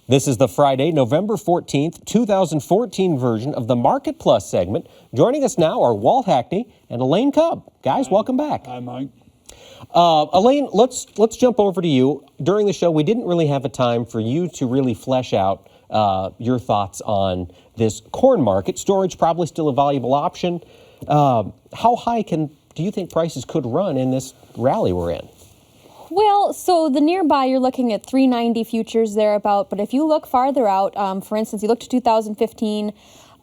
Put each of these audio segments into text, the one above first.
This is the Friday, November 14th, 2014 version of the Market Plus segment. Joining us now are Walt Hackney and Elaine Cobb. Guys, welcome back. Hi, Mike. Elaine, let's jump over to you. During the show, we didn't really have a time for you to really flesh out your thoughts on this corn market. Storage probably still a valuable option. How high do you think prices could run in this rally we're in? Well, so the nearby, you're looking at 390 futures thereabout. But if you look farther out, for instance, you look to 2015,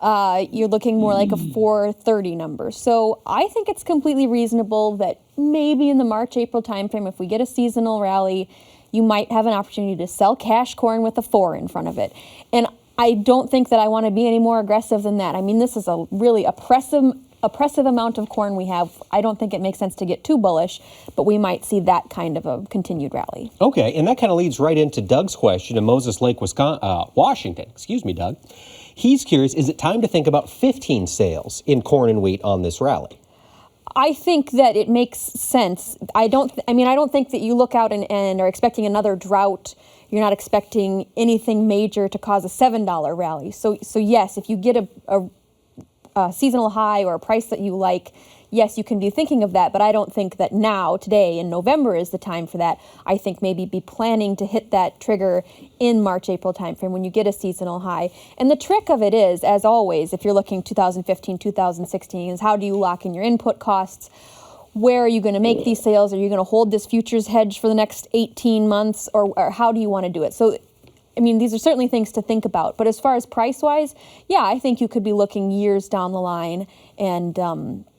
you're looking more like a 430 number. So I think it's completely reasonable that maybe in the March, April timeframe, if we get a seasonal rally, you might have an opportunity to sell cash corn with a 4 in front of it. And I don't think that I want to be any more aggressive than that. I mean, this is a really oppressive amount of corn we have. I don't think it makes sense to get too bullish, but we might see that kind of a continued rally. Okay, and that kind of leads right into Doug's question in Moses Lake, Washington. Excuse me, Doug. He's curious, is it time to think about 15 sales in corn and wheat on this rally? I think that it makes sense. I don't think that you look out and are expecting another drought. You're not expecting anything major to cause a $7 rally. So yes, if you get a seasonal high or a price that you like, yes, you can be thinking of that, but I don't think that now, today, in November is the time for that. I think maybe be planning to hit that trigger in March, April timeframe when you get a seasonal high. And the trick of it is, as always, if you're looking 2015, 2016, is how do you lock in your input costs? Where are you going to make these sales? Are you going to hold this futures hedge for the next 18 months, or how do you want to do it? So, I mean, these are certainly things to think about. But as far as price-wise, yeah, I think you could be looking years down the line and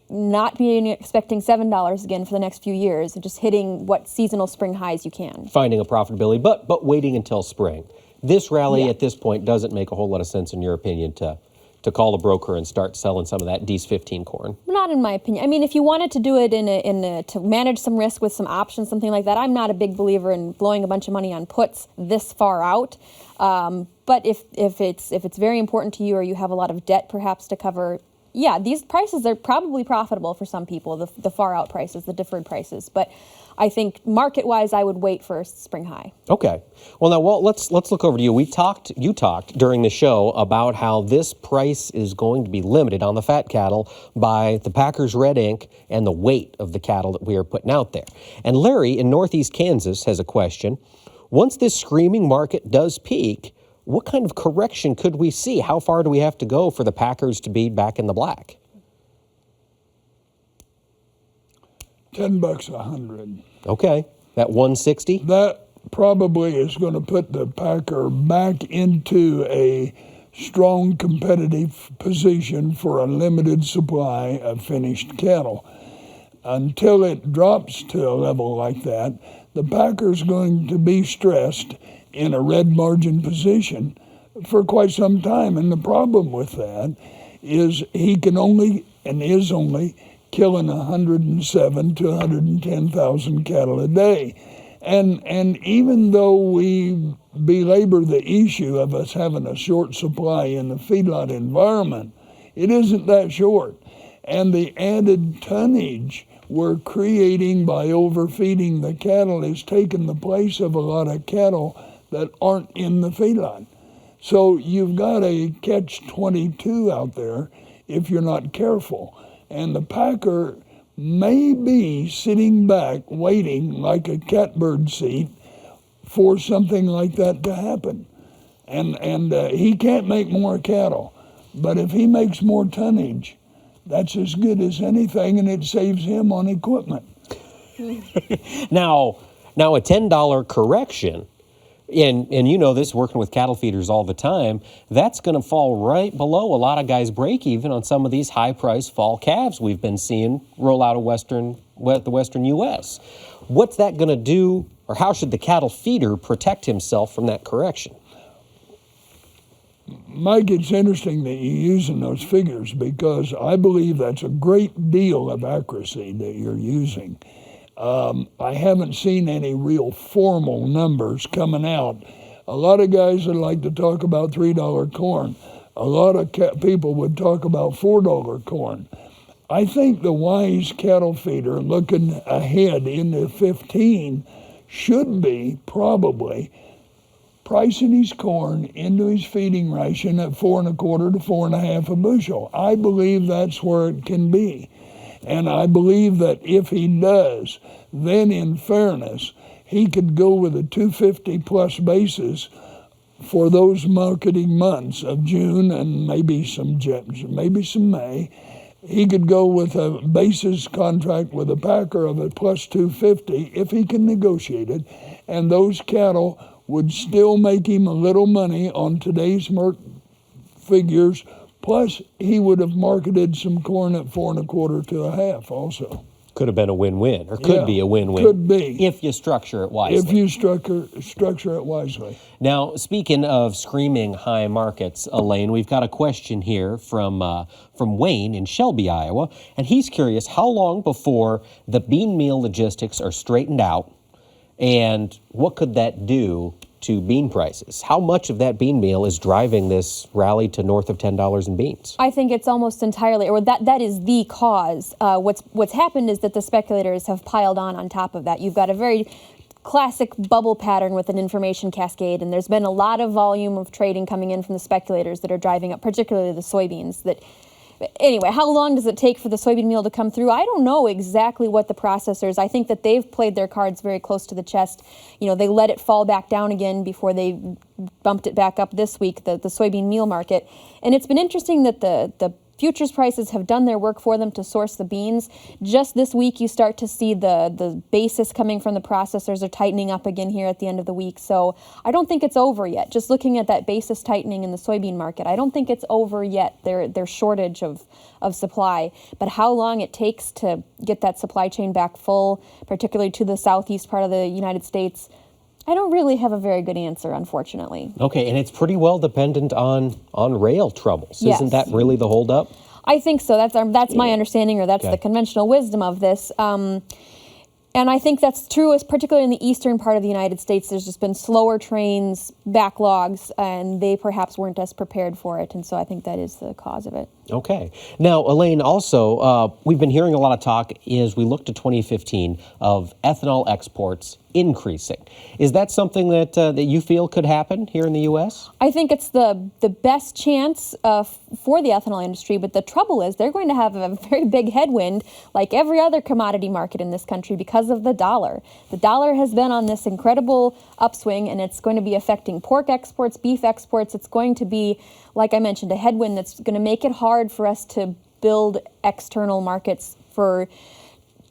not being expecting $7 again for the next few years, and just hitting what seasonal spring highs you can. Finding a profitability, but waiting until spring. This rally at this point doesn't make a whole lot of sense, in your opinion, to call a broker and start selling some of that D's 15 corn? Not in my opinion. I mean, if you wanted to do it to manage some risk with some options, something like that, I'm not a big believer in blowing a bunch of money on puts this far out. But if it's very important to you, or you have a lot of debt perhaps to cover, yeah, these prices are probably profitable for some people, the far out prices, the deferred prices. But I think market-wise, I would wait for spring high. Okay. Well, now, Walt, let's look over to you. You talked during the show about how this price is going to be limited on the fat cattle by the Packers red ink and the weight of the cattle that we are putting out there. And Larry in Northeast Kansas has a question. Once this screaming market does peak, what kind of correction could we see? How far do we have to go for the Packers to be back in the black? $10 a hundred. Okay, that 160? That probably is going to put the Packer back into a strong competitive position for a limited supply of finished cattle. Until it drops to a level like that, the Packer's going to be stressed in a red margin position for quite some time. And the problem with that is he can only and is only killing 107 to 110,000 cattle a day. And even though we belabor the issue of us having a short supply in the feedlot environment, it isn't that short. And the added tonnage we're creating by overfeeding the cattle is taking the place of a lot of cattle that aren't in the feedlot. So you've got a catch-22 out there if you're not careful. And the Packer may be sitting back waiting like a catbird seat for something like that to happen. And he can't make more cattle, but if he makes more tonnage, that's as good as anything, and it saves him on equipment. Now a $10 correction, and you know this, working with cattle feeders all the time, that's going to fall right below a lot of guys' break even on some of these high-priced fall calves we've been seeing roll out of the western U.S. What's that going to do, or how should the cattle feeder protect himself from that correction? Mike, it's interesting that you're using those figures, because I believe that's a great deal of accuracy that you're using. I haven't seen any real formal numbers coming out. A lot of guys would like to talk about $3 corn. A lot of people would talk about $4 corn. I think the wise cattle feeder looking ahead into 15 should be probably pricing his corn into his feeding ration at 4.25 to 4.5 a bushel. I believe that's where it can be. And I believe that if he does, then in fairness, he could go with a 250 plus basis for those marketing months of June and maybe some May. He could go with a basis contract with a packer of a plus 250 if he can negotiate it, and those cattle would still make him a little money on today's figures. Plus, he would have marketed some corn at 4.25 to 1/2 also. Could have been a win-win, or could be a win-win. Could be. If you structure it wisely. If you structure it wisely. Now, speaking of screaming high markets, Elaine, we've got a question here from Wayne in Shelby, Iowa, and he's curious how long before the bean meal logistics are straightened out, and what could that do to bean prices? How much of that bean meal is driving this rally to north of $10 in beans? I think it's almost entirely, or that is the cause. What's happened is that the speculators have piled on top of that. You've got a very classic bubble pattern with an information cascade, and there's been a lot of volume of trading coming in from the speculators that are driving up, particularly the soybeans. Anyway, how long does it take for the soybean meal to come through? I don't know exactly what the processors. I think that they've played their cards very close to the chest. You know, they let it fall back down again before they bumped it back up this week, the soybean meal market. And it's been interesting that the futures prices have done their work for them to source the beans. Just this week, you start to see the basis coming from the processors are tightening up again here at the end of the week. So I don't think it's over yet. Just looking at that basis tightening in the soybean market, I don't think it's over yet, their shortage of supply. But how long it takes to get that supply chain back full, particularly to the southeast part of the United States, I don't really have a very good answer, unfortunately. Okay, and it's pretty well dependent on rail troubles. Yes. Isn't that really the holdup? I think so. That's my understanding, or that's the conventional wisdom of this. And I think that's true, particularly in the eastern part of the United States. There's just been slower trains, backlogs, and they perhaps weren't as prepared for it. And so I think that is the cause of it. Okay. Now, Elaine, also, we've been hearing a lot of talk as we look to 2015 of ethanol exports increasing. Is that something that you feel could happen here in the U.S.? I think it's the best chance for the ethanol industry, but the trouble is they're going to have a very big headwind, like every other commodity market in this country, because of the dollar. The dollar has been on this incredible upswing, and it's going to be affecting pork exports, beef exports. It's going to be, like I mentioned, a headwind that's going to make it hard for us to build external markets for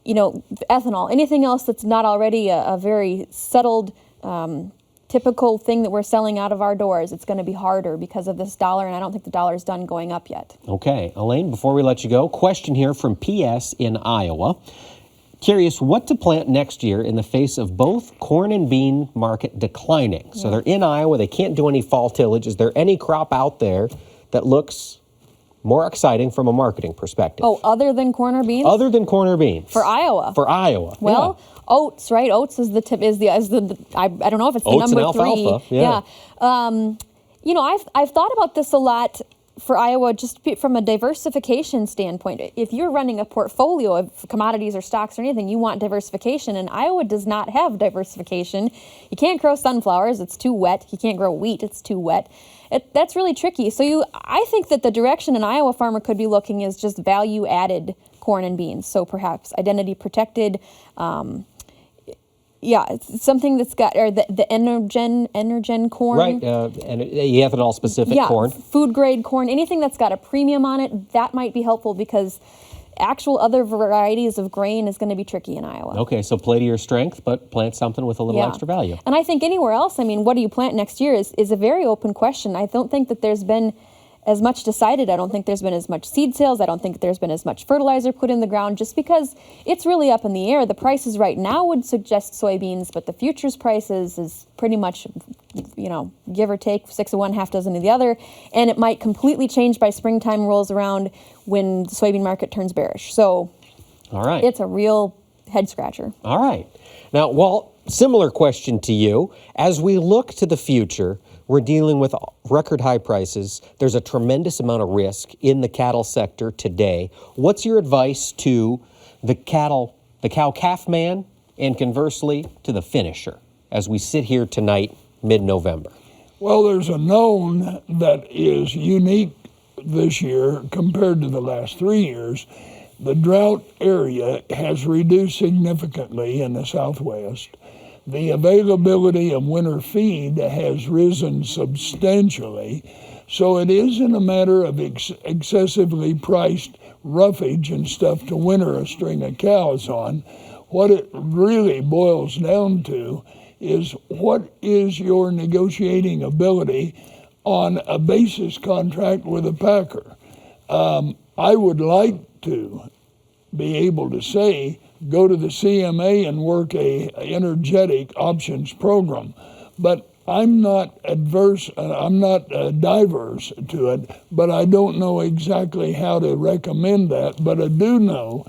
ethanol. Anything else that's not already a very settled, typical thing that we're selling out of our doors, it's going to be harder because of this dollar, and I don't think the dollar's done going up yet. Okay. Elaine, before we let you go, question here from PS in Iowa. Curious what to plant next year in the face of both corn and bean market declining. So they're in Iowa. They can't do any fall tillage. Is there any crop out there that looks more exciting from a marketing perspective? Oh, other than corn or beans? Other than corn or beans. For Iowa. For Iowa. Well, oats, right? Oats is the tip. I don't know if it's the oats number and 3. Alfalfa. Yeah. I've thought about this a lot for Iowa, just from a diversification standpoint. If you're running a portfolio of commodities or stocks or anything, you want diversification, and Iowa does not have diversification. You can't grow sunflowers; it's too wet. You can't grow wheat; it's too wet. That's really tricky. So I think that the direction an Iowa farmer could be looking is just value-added corn and beans. So perhaps identity protected, something that's got, or the energen corn. Right, and ethanol-specific corn. Food-grade corn, anything that's got a premium on it, that might be helpful because actual other varieties of grain is going to be tricky in Iowa. Okay, so play to your strength, but plant something with a little extra value. And I think anywhere else, what do you plant next year is a very open question. I don't think that there's been as much decided. I don't think there's been as much seed sales. I don't think there's been as much fertilizer put in the ground, just because it's really up in the air. The prices right now would suggest soybeans, but the futures prices is pretty much, give or take 6 of one, half dozen of the other. And it might completely change by springtime rolls around when the soybean market turns bearish. So all right, it's a real head scratcher. All right. Now, Walt, similar question to you. As we look to the future, we're dealing with record high prices. There's a tremendous amount of risk in the cattle sector today. What's your advice to the cow-calf man, and conversely to the finisher as we sit here tonight, mid-November? Well, there's a known that is unique this year compared to the last 3 years. The drought area has reduced significantly in the Southwest. The availability of winter feed has risen substantially. So it isn't a matter of excessively priced roughage and stuff to winter a string of cows on. What it really boils down to is what is your negotiating ability on a basis contract with a packer. I would like to be able to say, go to the CMA and work a energetic options program, but I'm not diverse to it, but I don't know exactly how to recommend that. But I do know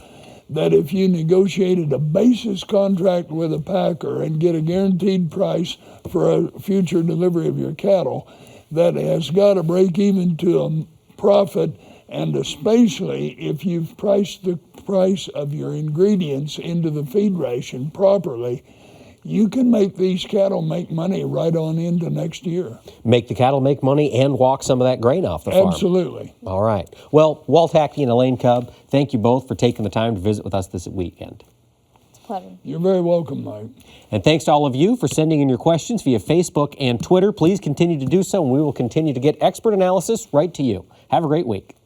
that if you negotiated a basis contract with a packer and get a guaranteed price for a future delivery of your cattle, that has got to break even to a profit, and especially if you've priced the price of your ingredients into the feed ration properly, you can make these cattle make money right on into next year. Make the cattle make money and walk some of that grain off the farm. Absolutely. All right. Well, Walt Hackney and Elaine Cub, thank you both for taking the time to visit with us this weekend. It's a pleasure. You're very welcome, Mike. And thanks to all of you for sending in your questions via Facebook and Twitter. Please continue to do so, and we will continue to get expert analysis right to you. Have a great week.